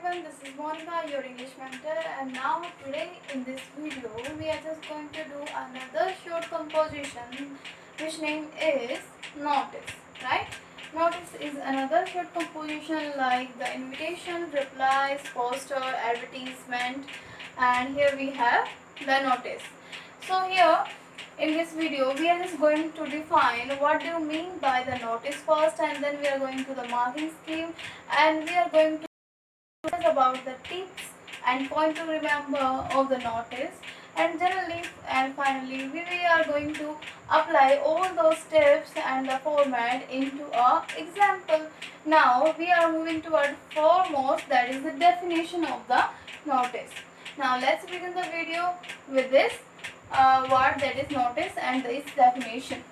everyone, this is Monica, your English mentor, and now today in this video we are just going to do another short composition which name is notice, right? Notice is another short composition like the invitation, replies, poster, advertisement, and here we have the notice. So here in this video we are just going to define what do you mean by the notice first, and then we are going to the marking scheme, and we are going to about the tips and point to remember of the notice, and generally and finally we are going to apply all those steps and the format into a example. Now we are moving toward foremost, that is the definition of the notice. Now let's begin the video with this word, that is notice, and its definition.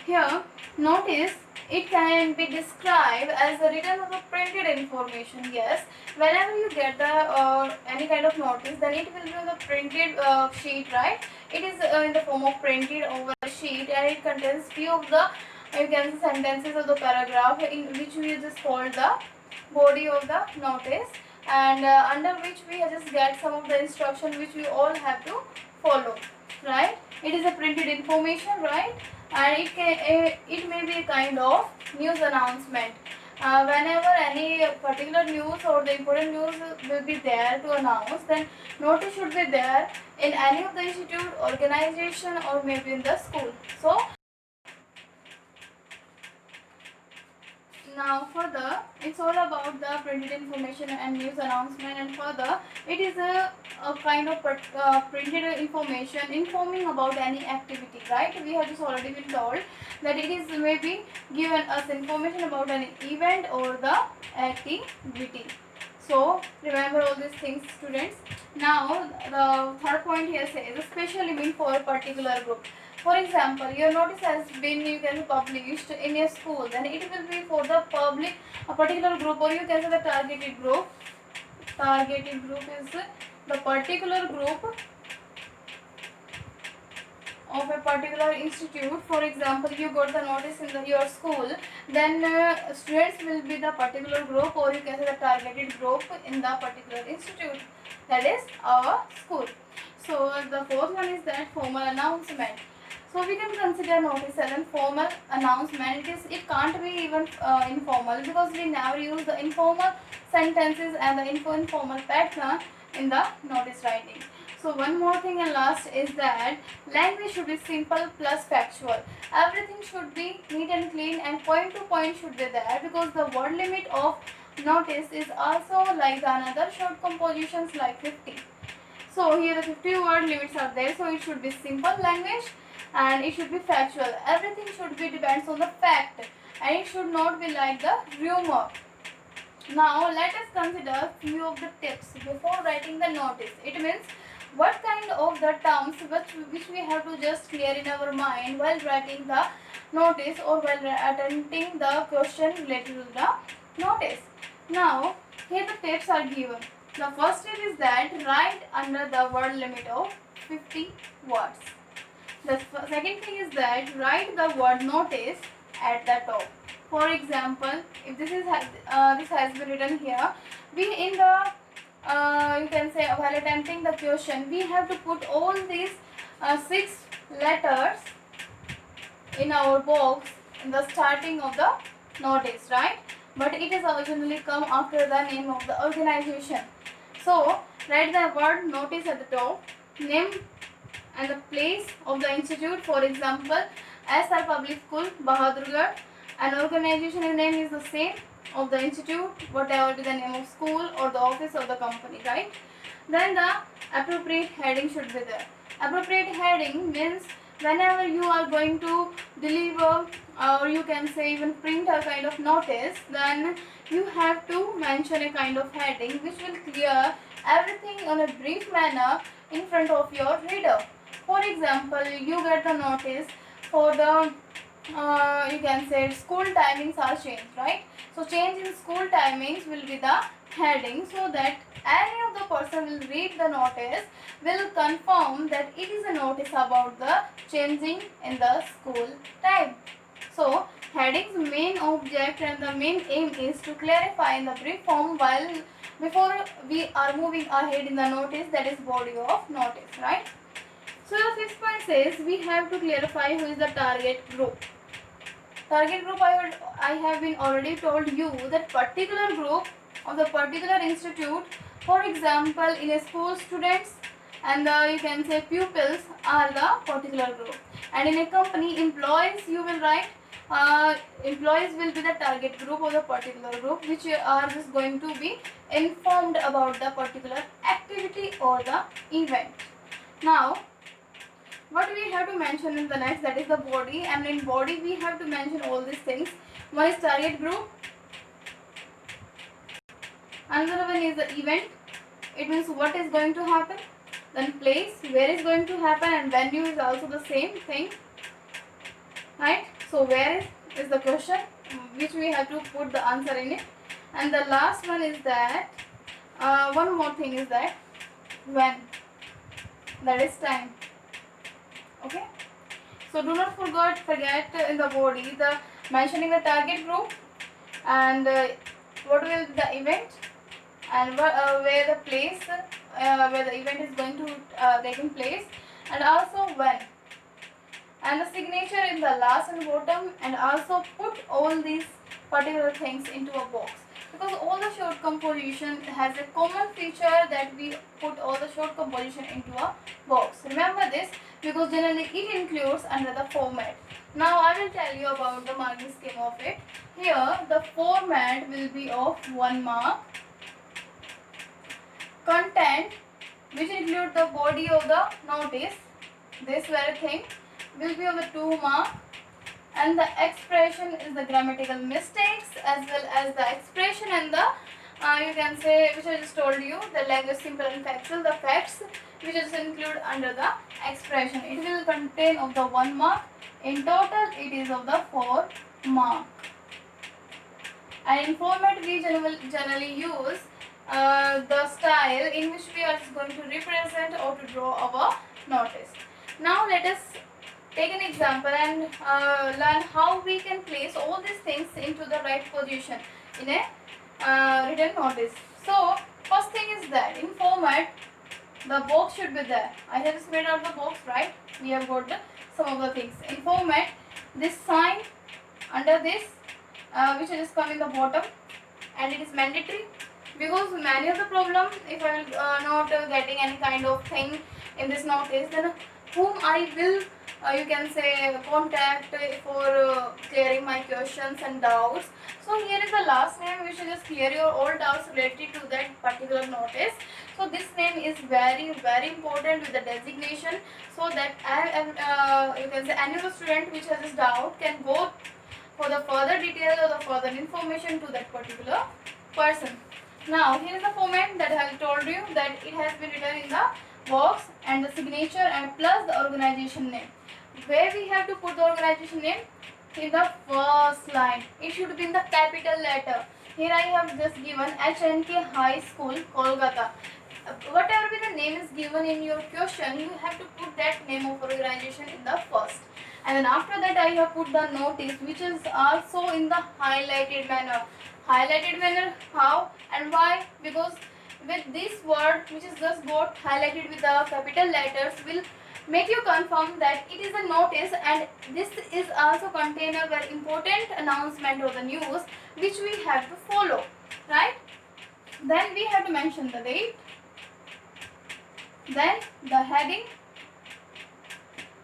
Here, notice, it can be described as the written or the printed information. Yes, whenever you get the any kind of notice, then it will be on the printed sheet, right? It is in the form of printed over a sheet, and it contains few of the you can say sentences of the paragraph in which we just call the body of the notice, and under which we just get some of the instruction which we all have to follow, right? It is a printed information, right? And it may be a kind of news announcement. Whenever any particular news or the important news will be there to announce, then notice should be there in any of the institute, organization, or maybe in the school. So now further, it's all about the printed information and news announcement, and further it is a kind of printed information informing about any activity, right? We have just already been told that it is maybe given us information about an event or the activity. So remember all these things, students. Now the third point here says especially mean for a particular group. For example, your notice has been published in a school, then it will be for the public, a particular group, or you can say the targeted group. Targeted group is the particular group of a particular institute. For example, you got the notice in your school, then students will be the particular group, or you can say the targeted group in the particular institute, that is our school. So the fourth one is that formal announcement. So we can consider notice as a formal announcement. It can't be even informal, because we never use the informal sentences and the informal pattern in the notice writing. So one more thing and last is that language should be simple plus factual. Everything should be neat and clean, and point to point should be there, because the word limit of notice is also like another short compositions like 50. So here the 50 word limits are there, so it should be simple language and it should be factual. Everything should be depends on the fact, and it should not be like the rumor. Now let us consider few of the tips before writing the notice. It means what kind of the terms which we have to just clear in our mind while writing the notice or while attempting the question related to the notice. Now here the tips are given. The first tip is that write under the word limit of 50 words. The second thing is that write the word notice at the top. For example, if this has been written here, we in the you can say while attempting the question, we have to put all these 6 letters in our box in the starting of the notice, right? But it is originally come after the name of the organization. So write the word notice at the top, name and the place of the institute. For example, SR Public School, Bahadurgarh. An organization name is the same of the institute, whatever be the name of school or the office of the company, right? Then the appropriate heading should be there. Appropriate heading means whenever you are going to deliver, or you can say even print a kind of notice, then you have to mention a kind of heading which will clear everything in a brief manner in front of your reader. For example, you get the notice for the you can say school timings are changed, right? So change in school timings will be the heading, so that any of the person will read the notice will confirm that it is a notice about the changing in the school time. So heading's main object and the main aim is to clarify in the brief form while before we are moving ahead in the notice, that is body of notice, right? So the fifth point says we have to clarify who is the target group. Target group, I have been already told you that particular group of the particular institute, for example in a school, students and you can say pupils are the particular group, and in a company, employees, you will write employees will be the target group of the particular group, which are just going to be informed about the particular activity or the event. Now what we have to mention in the next, that is the body, and in body we have to mention all these things. One is target group, another one is the event, it means what is going to happen, then place, where is going to happen, and venue is also the same thing, right? So where is the question which we have to put the answer in it, and the last one is that one more thing is that when, that is time. Okay, so do not forget in the body the mentioning the target group, and what will be the event, and where the place where the event is going to taking place, and also when, and the signature in the last and bottom, and also put all these particular things into a box, because all the short composition has a common feature that we put all the short composition into a box. Remember this, because generally it includes under the format. Now I will tell you about the marking scheme of it. Here the format will be of 1 mark, content which include the body of the notice, this very thing will be of the 2 mark, and the expression is the grammatical mistakes as well as the expression and the you can say, which I just told you, the language simple and factual, the facts which is included under the expression. It will contain of the 1 mark. In total it is of the 4 mark. And in format we generally use the style in which we are going to represent or to draw our notice. Now let us take an example and learn how we can place all these things into the right position in a written notice. So first thing is that in format the box should be there. I have just made out the box, right? We have got some of the things. In format, this sign under this which will just come in the bottom, and it is mandatory, because many of the problem, if I will not getting any kind of thing in this notice, then whom I will you can say contact for clearing my questions and doubts. So here is the last name which will just clear your all doubts related to that particular notice. So this name is very important with the designation, so that you can say any of the student which has this doubt can go for the further detail or the further information to that particular person. Now here is the format that I have told you, that it has been written in the box, and the signature and plus the organization name. Where we have to put the organization name? In the first line. It should be in the capital letter. Here I have just given HNK High School, Kolkata. Whatever be the name is given in your question, you have to put that name of organization in the first. And then after that I have put the notice, which is also in the highlighted manner. Highlighted manner how and why? Because with this word which is just got highlighted with the capital letters will make you confirm that it is a notice, and this is also contain a very important announcement or the news which we have to follow, right? Then we have to mention the date, then the heading.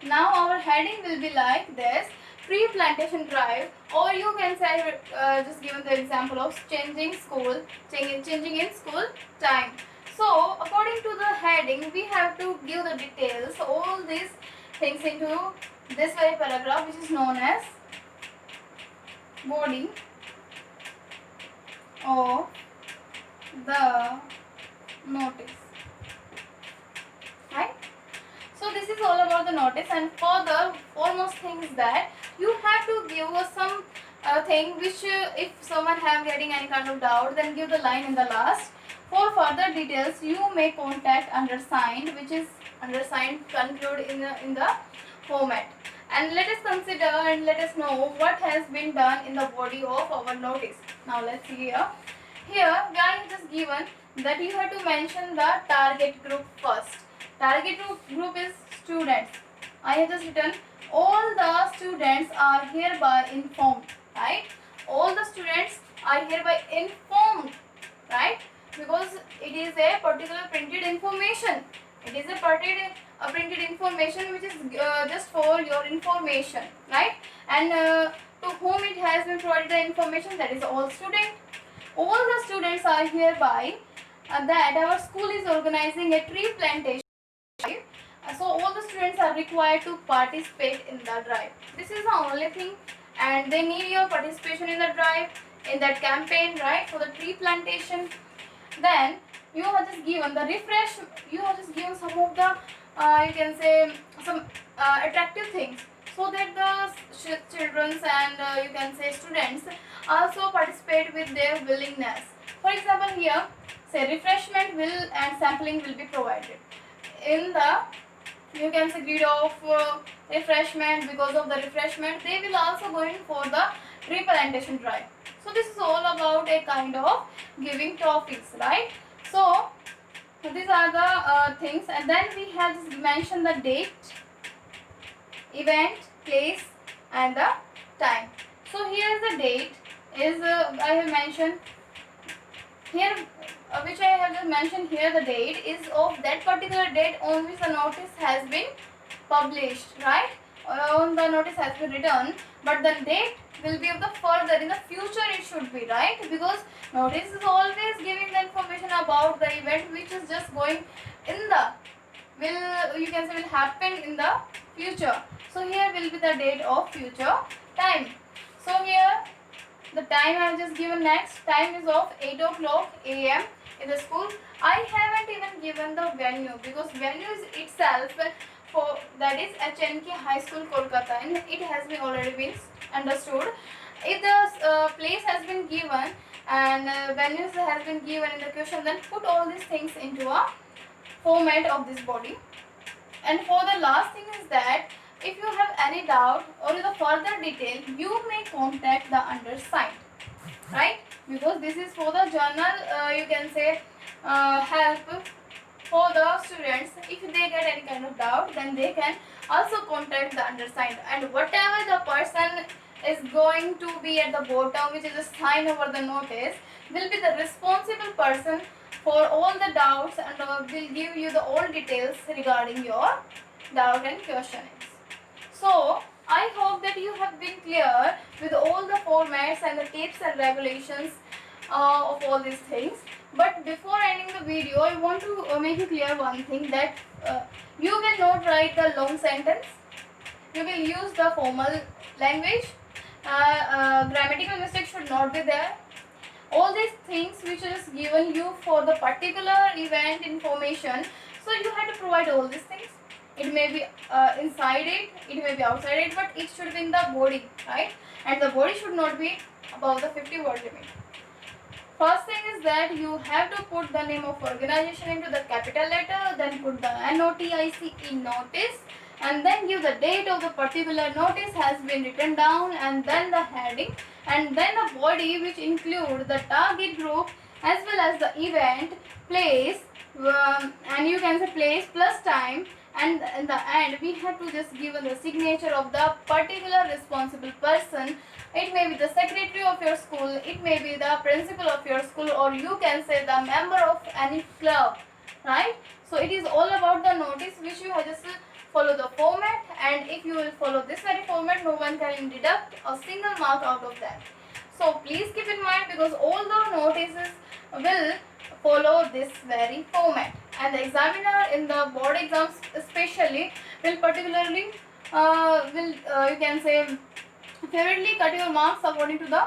Now our heading will be like this: pre-plantation drive, or you can say just given the example of changing in school time. So according to the heading we have to give the details, all these things into this very paragraph, which is known as body of the notice, right? So this is all about the notice, and further foremost thing is that you have to give us some thing which if someone have getting any kind of doubt, then give the line in the last. For further details you may contact undersigned, which is undersigned conclude in the format. And let us consider and let us know what has been done in the body of our notice. Now let's see here. Here I have just given that you have to mention the target group first. Target group is students. I have just written all the students are hereby informed, right? All the students are hereby informed, right? Because it is a particular printed information. It is a printed information which is just for your information, right? And to whom it has been provided the information, that is all students. All the students are hereby that our school is organizing a tree plantation. So all the students are required to participate in the drive. This is the only thing, and they need your participation in the drive, in that campaign, right, for the tree plantation. Then you have just given the refresh. You have just given some of the you can say some attractive things, so that the children and you can say students also participate with their willingness. For example, here say refreshment will and sampling will be provided. In the you can say grid of refreshment, because of the refreshment they will also go in for the tree plantation drive. So this is all about a kind of giving topics, right? So these are the things, and then we have just mentioned the date, event, place and the time. So here is the date is I have mentioned here, which I have just mentioned here. The date is of that particular date on which the notice has been published, right? On the notice has been written, but the date will be of the further in the future it should be, right? Because notice is always giving the information about the event which is just going in the will, you can say, will happen in the future. So here will be the date of future time. So here the time I have just given next. Time is of 8 o'clock a.m. in the school. I haven't even given the venue, because venue is itself for that is HNK High School, Kolkata, and it has been already been understood. If the place has been given and venues has been given in the question, then put all these things into a format of this body. And for the last thing is that if you have any doubt or the further detail, you may contact the undersigned, right? Because this is for the journal, you can say help for the students. If they get any kind of doubt, then they can also contact the undersigned, and whatever the person is going to be at the bottom, which is a sign over the notice, will be the responsible person for all the doubts, and will give you the all details regarding your doubt and questionings. So I hope that you have been clear with all the formats and the tips and regulations of all these things. But before ending the video, I want to make you clear one thing, that you will not write the long sentence. You will use the formal language. Grammatical mistakes should not be there. All these things which is given you for the particular event information, so you have to provide all these things. It may be inside it may be outside it, but it should be in the body, right? And the body should not be above the 50 word limit. First thing is that you have to put the name of organization into the capital letter, then put the NOTICE notice, and then give the date of the particular notice has been written down, and then the heading, and then the body which include the target group as well as the event, place, and you can say place plus time, and in the end we have to just give the signature of the particular responsible person. It may be the secretary of your school, it may be the principal of your school, or you can say the member of any club, right? So it is all about the notice which you have just follow the format, and if you will follow this very format, no one can deduct a single mark out of that. So please keep in mind, because all the notices will follow this very format, and the examiner in the board exams especially will particularly you can say favorably cut your marks according to the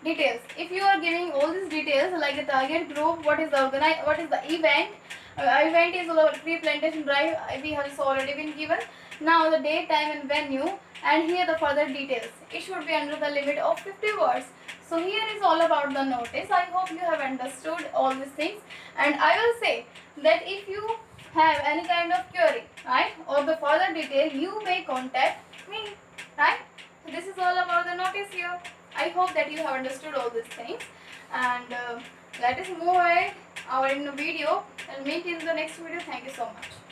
details. If you are giving all these details like the target group, what is the what is the event, event is the tree plantation drive, we have already been given. Now the date, time and venue, and here the further details, it should be under the limit of 50 words. So here is all about the notice. I hope you have understood all these things, and I will say that if you have any kind of query, right, or the further detail, you may contact me, right? So this is all about the notice here. I hope that you have understood all these things, and let us move ahead our in video. I'll meet in the next video. Thank you so much.